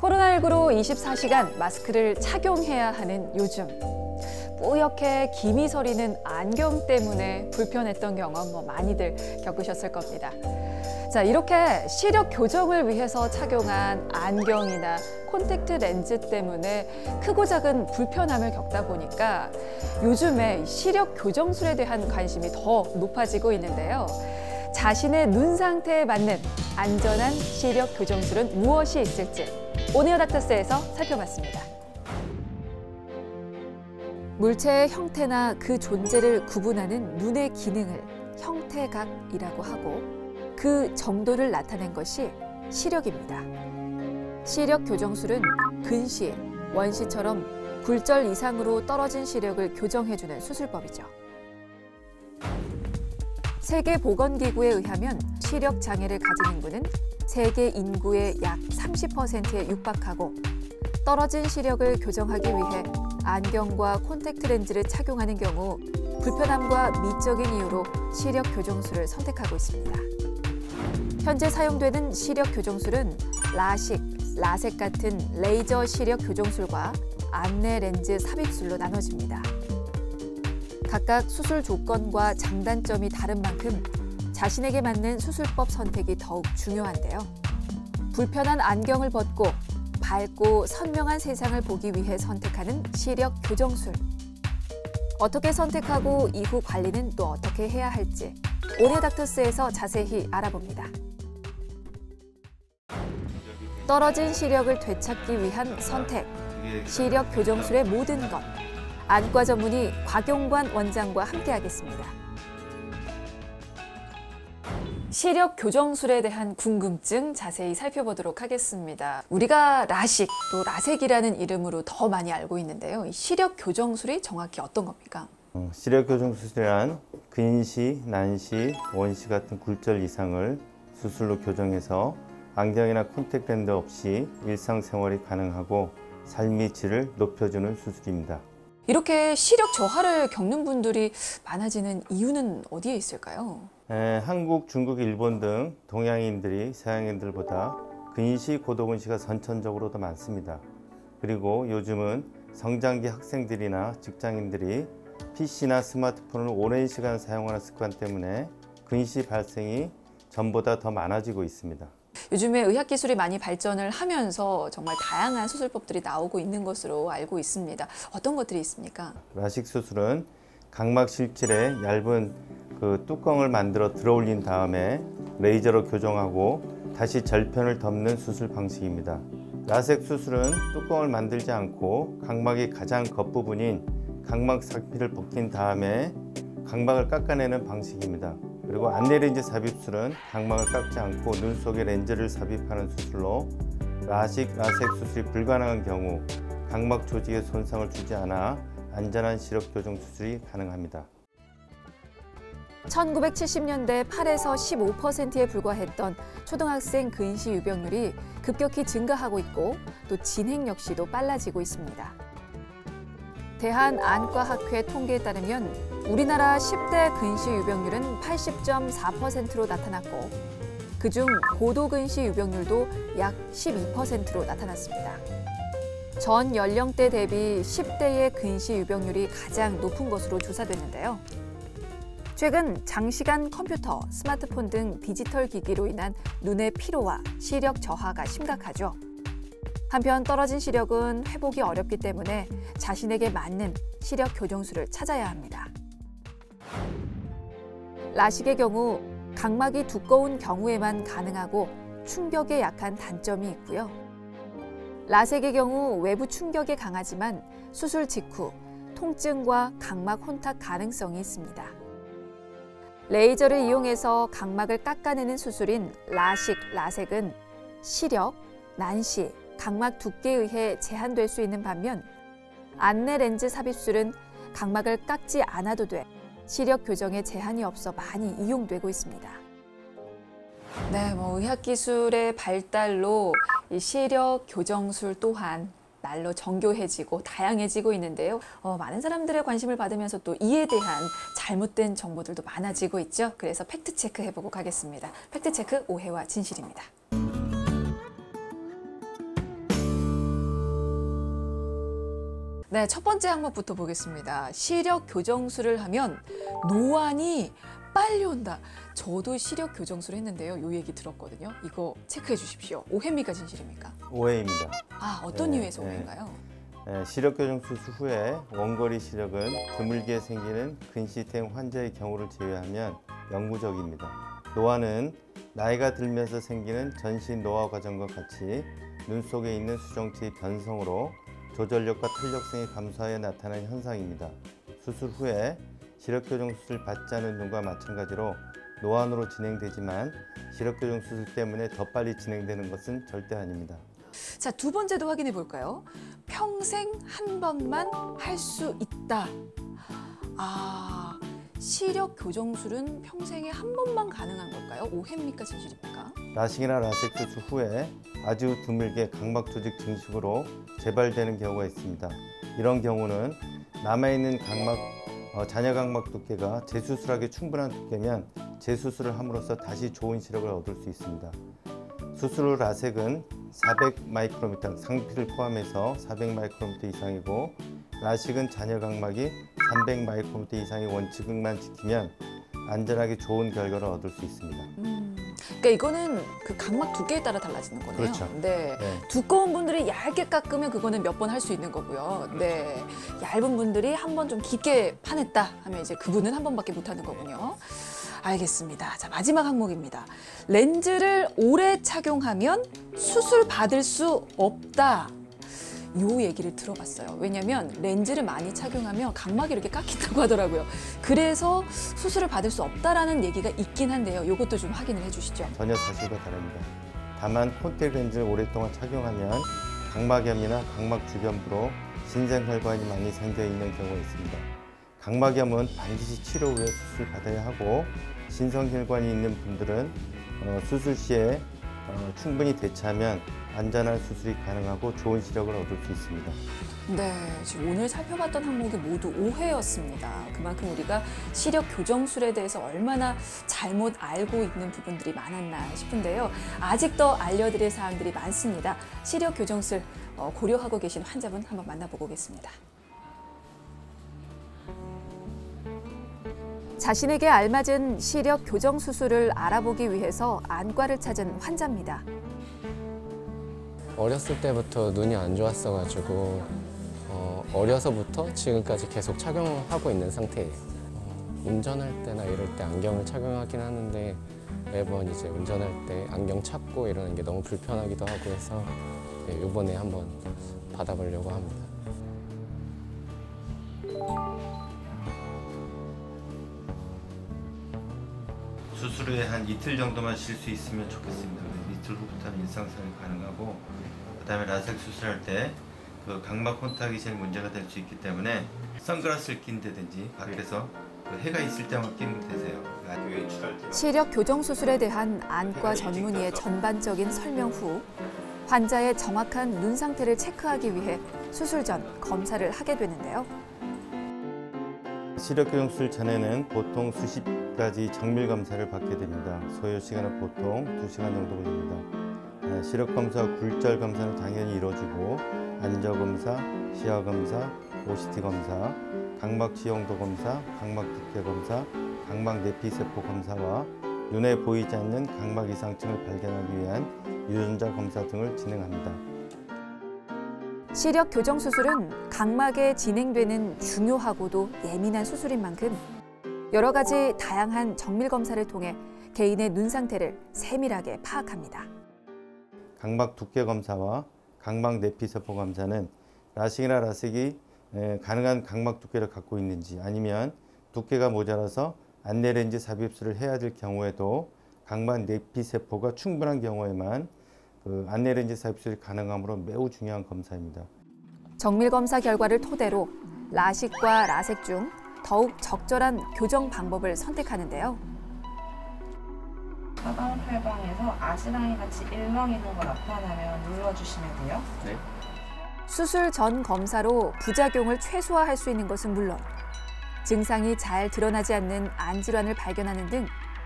코로나19로 24시간 마스크를 착용해야 하는 요즘. 뿌옇게 김이 서리는 안경 때문에 불편했던 경험 많이들 겪으셨을 겁니다. 자, 이렇게 시력 교정을 위해서 착용한 안경이나 콘택트 렌즈 때문에 크고 작은 불편함을 겪다 보니까 요즘에 시력 교정술에 대한 관심이 더 높아지고 있는데요. 자신의 눈 상태에 맞는 안전한 시력 교정술은 무엇이 있을지 온에어 닥터스에서 살펴봤습니다. 물체의 형태나 그 존재를 구분하는 눈의 기능을 형태각이라고 하고 그 정도를 나타낸 것이 시력입니다. 시력 교정술은 근시, 원시처럼 굴절 이상으로 떨어진 시력을 교정해주는 수술법이죠. 세계보건기구에 의하면 시력 장애를 가진 인구는 세계 인구의 약 30%에 육박하고 떨어진 시력을 교정하기 위해 안경과 콘택트 렌즈를 착용하는 경우 불편함과 미적인 이유로 시력 교정술을 선택하고 있습니다. 현재 사용되는 시력 교정술은 라식, 라섹 같은 레이저 시력 교정술과 안내 렌즈 삽입술로 나눠집니다. 각각 수술 조건과 장단점이 다른 만큼 자신에게 맞는 수술법 선택이 더욱 중요한데요. 불편한 안경을 벗고 밝고 선명한 세상을 보기 위해 선택하는 시력 교정술. 어떻게 선택하고 이후 관리는 또 어떻게 해야 할지 온에어 닥터스에서 자세히 알아봅니다. 떨어진 시력을 되찾기 위한 선택, 시력 교정술의 모든 것. 안과 전문의 곽용관 원장과 함께하겠습니다. 시력 교정술에 대한 궁금증 자세히 살펴보도록 하겠습니다. 우리가 라식, 또 라섹이라는 이름으로 더 많이 알고 있는데요. 이 시력 교정술이 정확히 어떤 겁니까? 시력 교정술이란 근시, 난시, 원시 같은 굴절 이상을 수술로 교정해서 안경이나 콘택트 렌즈 없이 일상생활이 가능하고 삶의 질을 높여주는 수술입니다. 이렇게 시력 저하를 겪는 분들이 많아지는 이유는 어디에 있을까요? 한국, 중국, 일본 등 동양인들이 서양인들보다 근시, 고도근시가 선천적으로 더 많습니다. 그리고 요즘은 성장기 학생들이나 직장인들이 PC나 스마트폰을 오랜 시간 사용하는 습관 때문에 근시 발생이 전보다 더 많아지고 있습니다. 요즘에 의학기술이 많이 발전을 하면서 정말 다양한 수술법들이 나오고 있는 것으로 알고 있습니다. 어떤 것들이 있습니까? 라식 수술은 각막 실질에 얇은 뚜껑을 만들어 들어올린 다음에 레이저로 교정하고 다시 절편을 덮는 수술 방식입니다. 라섹 수술은 뚜껑을 만들지 않고 각막의 가장 겉부분인 각막 삭피를 벗긴 다음에 각막을 깎아내는 방식입니다. 그리고 안내 렌즈 삽입술은 각막을 깎지 않고 눈 속에 렌즈를 삽입하는 수술로 라식, 라섹 수술이 불가능한 경우 각막 조직에 손상을 주지 않아 안전한 시력 교정 수술이 가능합니다. 1970년대 8에서 15%에 불과했던 초등학생 근시 유병률이 급격히 증가하고 있고 또 진행 역시도 빨라지고 있습니다. 대한안과학회 통계에 따르면 우리나라 10대 근시 유병률은 80.4%로 나타났고 그중 고도근시 유병률도 약 12%로 나타났습니다. 전 연령대 대비 10대의 근시 유병률이 가장 높은 것으로 조사됐는데요. 최근 장시간 컴퓨터, 스마트폰 등 디지털 기기로 인한 눈의 피로와 시력 저하가 심각하죠. 한편 떨어진 시력은 회복이 어렵기 때문에 자신에게 맞는 시력 교정술을 찾아야 합니다. 라식의 경우 각막이 두꺼운 경우에만 가능하고 충격에 약한 단점이 있고요. 라섹의 경우 외부 충격에 강하지만 수술 직후 통증과 각막 혼탁 가능성이 있습니다. 레이저를 이용해서 각막을 깎아내는 수술인 라식, 라섹은 시력, 난시, 각막 두께에 의해 제한될 수 있는 반면 안내 렌즈 삽입술은 각막을 깎지 않아도 돼 시력 교정에 제한이 없어 많이 이용되고 있습니다. 네, 의학기술의 발달로 이 시력 교정술 또한 날로 정교해지고 다양해지고 있는데요. 많은 사람들의 관심을 받으면서 또 이에 대한 잘못된 정보들도 많아지고 있죠. 그래서 팩트체크 해보고 가겠습니다. 팩트체크 오해와 진실입니다. 네, 첫 번째 항목부터 보겠습니다. 시력 교정술을 하면 노안이 빨리 온다. 저도 시력 교정술 했는데요. 요 얘기 들었거든요. 이거 체크해 주십시오. 오해입니까 진실입니까? 오해입니다. 아, 어떤 이유에서 오해인가요? 시력 교정 수술 후에 원거리 시력은 드물게 생기는 근시탱 환자의 경우를 제외하면 영구적입니다. 노안은 나이가 들면서 생기는 전신 노화 과정과 같이 눈 속에 있는 수정체의 변성으로 조절력과 탄력성이 감소하여 나타나는 현상입니다. 수술 후에 시력 교정 수술 받지 않은 눈과 마찬가지로 노안으로 진행되지만 시력 교정 수술 때문에 더 빨리 진행되는 것은 절대 아닙니다. 자, 두 번째도 확인해 볼까요? 평생 한 번만 할 수 있다. 아, 시력 교정술은 평생에 한 번만 가능한 걸까요? 오해입니까 진실입니까? 라식이나 라섹 수술 후에 아주 드물게 각막 조직 증식으로 재발되는 경우가 있습니다. 이런 경우는 남아있는 잔여 각막 두께가 재수술하기 충분한 두께면 재수술을 함으로써 다시 좋은 시력을 얻을 수 있습니다. 수술 후 라섹은 400 마이크로미터, 상피를 포함해서 400 마이크로미터 이상이고 라식은 잔여 각막이 300 마이크로미터 이상의 원칙만 지키면 안전하게 좋은 결과를 얻을 수 있습니다. 그러니까 이거는 그 각막 두께에 따라 달라지는 거네요. 그렇죠. 네. 네. 두꺼운 분들이 얇게 깎으면 그거는 몇 번 할 수 있는 거고요. 네. 얇은 분들이 한 번 좀 깊게 파냈다 하면 이제 그분은 한 번밖에 못 하는 거군요. 알겠습니다. 자, 마지막 항목입니다. 렌즈를 오래 착용하면 수술 받을 수 없다. 요 얘기를 들어봤어요. 왜냐면 렌즈를 많이 착용하면 각막이 이렇게 깎인다고 하더라고요. 그래서 수술을 받을 수 없다라는 얘기가 있긴 한데요. 요것도 좀 확인을 해주시죠. 전혀 사실과 다릅니다. 다만 콘택트 렌즈를 오랫동안 착용하면 각막염이나 각막 주변부로 신생혈관이 많이 생겨 있는 경우가 있습니다. 각막염은 반드시 치료 후에 수술 받아야 하고 신성혈관이 있는 분들은 수술 시에 충분히 대처하면 안전한 수술이 가능하고 좋은 시력을 얻을 수 있습니다. 네, 지금 오늘 살펴봤던 항목이 모두 오해였습니다. 그만큼 우리가 시력 교정술에 대해서 얼마나 잘못 알고 있는 부분들이 많았나 싶은데요. 아직 더 알려드릴 사항들이 많습니다. 시력 교정술 고려하고 계신 환자분 한번 만나보고 오겠습니다. 자신에게 알맞은 시력 교정 수술을 알아보기 위해서 안과를 찾은 환자입니다. 어렸을 때부터 눈이 안 좋았어가지고 어려서부터 지금까지 계속 착용하고 있는 상태예요. 운전할 때나 이럴 때 안경을 착용하긴 하는데 매번 이제 운전할 때 안경 찾고 이러는 게 너무 불편하기도 하고 해서 이번에 한번 받아보려고 합니다. 수술 후에 한 이틀 정도만 쉴 수 있으면 좋겠습니다. 이틀 후부터는 일상생활이 가능하고 그다음에 라섹 수술할 때 그 각막 콘탁이 제일 문제가 될 수 있기 때문에 선글라스를 낀다든지 밖에서 그 해가 있을 때만 끼면 되세요. 외출할 때. 시력 교정 수술에 대한 안과 전문의의 전반적인 설명 후 환자의 정확한 눈 상태를 체크하기 위해 수술 전 검사를 하게 되는데요. 시력 교정 수술 전에는 보통 수십 가지 정밀 검사를 받게 됩니다. 소요 시간은 보통 2시간 정도 걸립니다. 시력 검사와 굴절 검사는 당연히 이루어지고 안저 검사, 시야 검사, OCT 검사, 각막 지형도 검사, 각막 두께 검사, 각막 내피세포 검사와 눈에 보이지 않는 각막 이상증을 발견하기 위한 유전자 검사 등을 진행합니다. 시력 교정 수술은 각막에 진행되는 중요하고도 예민한 수술인 만큼 여러 가지 다양한 정밀 검사를 통해 개인의 눈 상태를 세밀하게 파악합니다. 각막 두께 검사와 각막 내피세포 검사는 라식이나 라섹이 가능한 각막 두께를 갖고 있는지 아니면 두께가 모자라서 안내렌즈 삽입술을 해야 될 경우에도 각막 내피세포가 충분한 경우에만 그 안내렌즈 삽입술이 가능하므로 매우 중요한 검사입니다. 정밀 검사 결과를 토대로 라식과 라섹 중 더욱 적절한 교정 방법을 선택하는데요. 사방 팔방에서 아지랑이 같이 일렁이는 거 나타나면 눌러주시면 돼요. 네. 수술 전 검사로 부작용을 최소화할 수 있는 것은 물론 증상이 잘 드러나지 않는 안 질환을 발견하는 등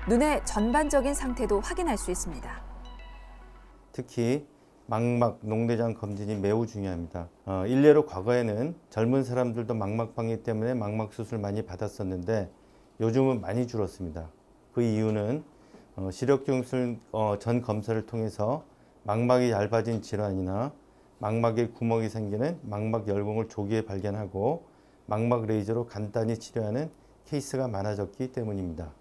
눈의 전반적인 상태도 확인할 수 있습니다. 특히 망막, 녹내장 검진이 매우 중요합니다. 일례로 과거에는 젊은 사람들도 망막방해 때문에 망막 수술 많이 받았었는데 요즘은 많이 줄었습니다. 그 이유는 시력경술 전 검사를 통해서 망막이 얇아진 질환이나 망막에 구멍이 생기는 망막 열공을 조기에 발견하고 망막 레이저로 간단히 치료하는 케이스가 많아졌기 때문입니다.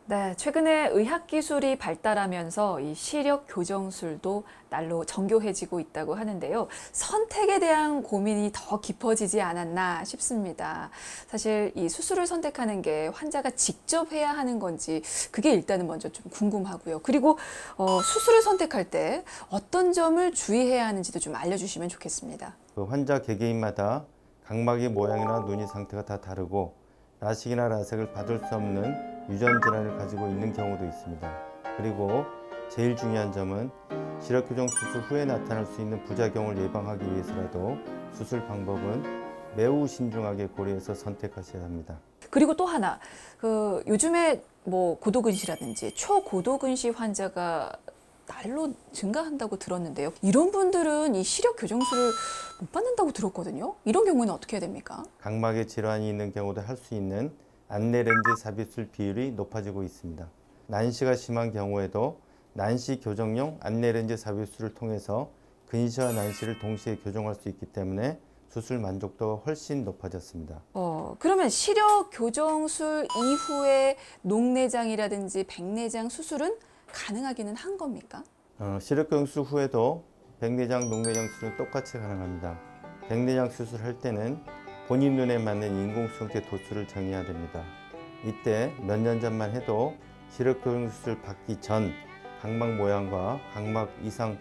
네, 최근에 의학기술이 발달하면서 이 시력 교정술도 날로 정교해지고 있다고 하는데요. 선택에 대한 고민이 더 깊어지지 않았나 싶습니다. 사실 이 수술을 선택하는 게 환자가 직접 해야 하는 건지 그게 일단은 먼저 좀 궁금하고요. 그리고 수술을 선택할 때 어떤 점을 주의해야 하는지도 좀 알려주시면 좋겠습니다. 그 환자 개개인마다 각막의 모양이나 눈이 상태가 다 다르고 라식이나 라섹을 받을 수 없는 유전 질환을 가지고 있는 경우도 있습니다. 그리고 제일 중요한 점은 시력교정 수술 후에 나타날 수 있는 부작용을 예방하기 위해서라도 수술 방법은 매우 신중하게 고려해서 선택하셔야 합니다. 그리고 또 하나, 요즘에 뭐 고도근시라든지 초고도근시 환자가 날로 증가한다고 들었는데요. 이런 분들은 이 시력 교정술을 못 받는다고 들었거든요. 이런 경우는 어떻게 해야 됩니까? 각막에 질환이 있는 경우도 할 수 있는 안내 렌즈 삽입술 비율이 높아지고 있습니다. 난시가 심한 경우에도 난시 교정용 안내 렌즈 삽입술을 통해서 근시와 난시를 동시에 교정할 수 있기 때문에 수술 만족도가 훨씬 높아졌습니다. 그러면 시력 교정술 이후에 녹내장이라든지 백내장 수술은 가능하기는 한 겁니까? 시력 교정술 후에도 백내장, 녹내장 수술은 똑같이 가능합니다. 백내장 수술할 때는 본인 눈에 맞는 인공수정제 도수를 정해야 됩니다. 이때 몇 년 전만 해도 시력 교정 수술 받기 전 각막 모양과 각막 이상,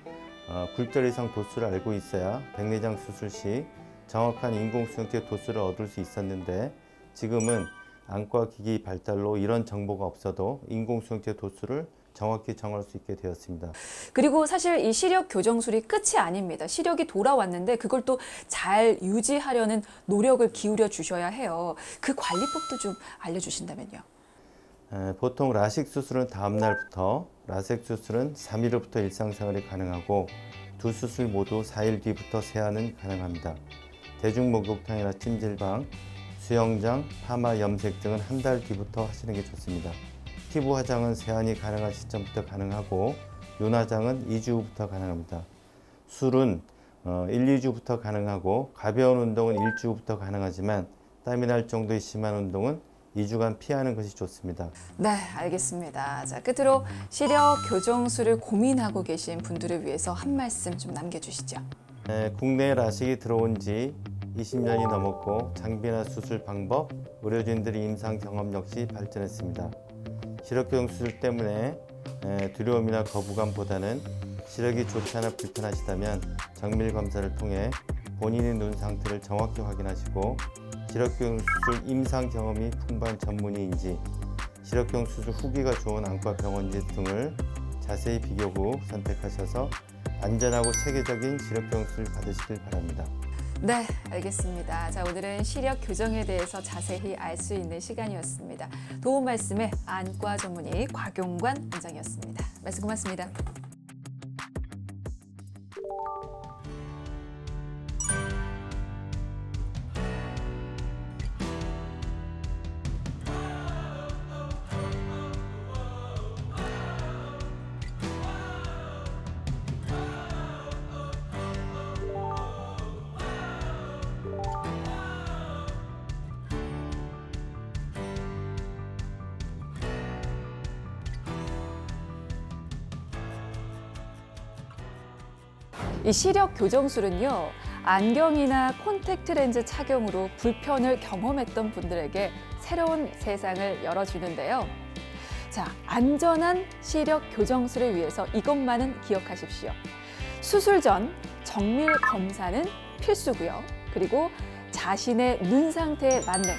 굴절 이상 도수를 알고 있어야 백내장 수술 시 정확한 인공수정제 도수를 얻을 수 있었는데 지금은 안과 기기 발달로 이런 정보가 없어도 인공수정제 도수를 정확히 정할 수 있게 되었습니다. 그리고 사실 이 시력 교정술이 끝이 아닙니다. 시력이 돌아왔는데 그걸 또 잘 유지하려는 노력을 기울여 주셔야 해요. 그 관리법도 좀 알려주신다면요. 보통 라식 수술은 다음 날부터, 라섹 수술은 3일 후부터 일상생활이 가능하고 두 수술 모두 4일 뒤부터 세안은 가능합니다. 대중목욕탕이나 찜질방, 수영장, 파마, 염색 등은 한 달 뒤부터 하시는 게 좋습니다. 피부 화장은 세안이 가능한 시점부터 가능하고 윤화장은 2주 후부터 가능합니다. 술은 1, 2주부터 가능하고 가벼운 운동은 1주 후부터 가능하지만 땀이 날 정도의 심한 운동은 2주간 피하는 것이 좋습니다. 네, 알겠습니다. 자, 끝으로 시력 교정술을 고민하고 계신 분들을 위해서 한 말씀 좀 남겨주시죠. 국내에 라식이 들어온 지 20년이 넘었고 장비나 수술 방법, 의료진들의 임상 경험 역시 발전했습니다. 시력교정 수술 때문에 두려움이나 거부감보다는 시력이 좋지 않아 불편하시다면 정밀 검사를 통해 본인의 눈 상태를 정확히 확인하시고 시력교정 수술 임상 경험이 풍부한 전문의인지 시력교정 수술 후기가 좋은 안과 병원지 등을 자세히 비교 후 선택하셔서 안전하고 체계적인 시력교정 수술 받으시길 바랍니다. 네, 알겠습니다. 자, 오늘은 시력 교정에 대해서 자세히 알 수 있는 시간이었습니다. 도움 말씀에 안과 전문의 곽용관 원장이었습니다. 말씀 고맙습니다. 이 시력 교정술은요, 안경이나 콘택트 렌즈 착용으로 불편을 경험했던 분들에게 새로운 세상을 열어주는데요. 자, 안전한 시력 교정술을 위해서 이것만은 기억하십시오. 수술 전 정밀 검사는 필수고요. 그리고 자신의 눈 상태에 맞는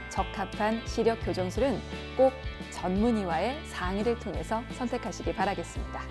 적합한 시력 교정술은 꼭 전문의와의 상의를 통해서 선택하시기 바라겠습니다.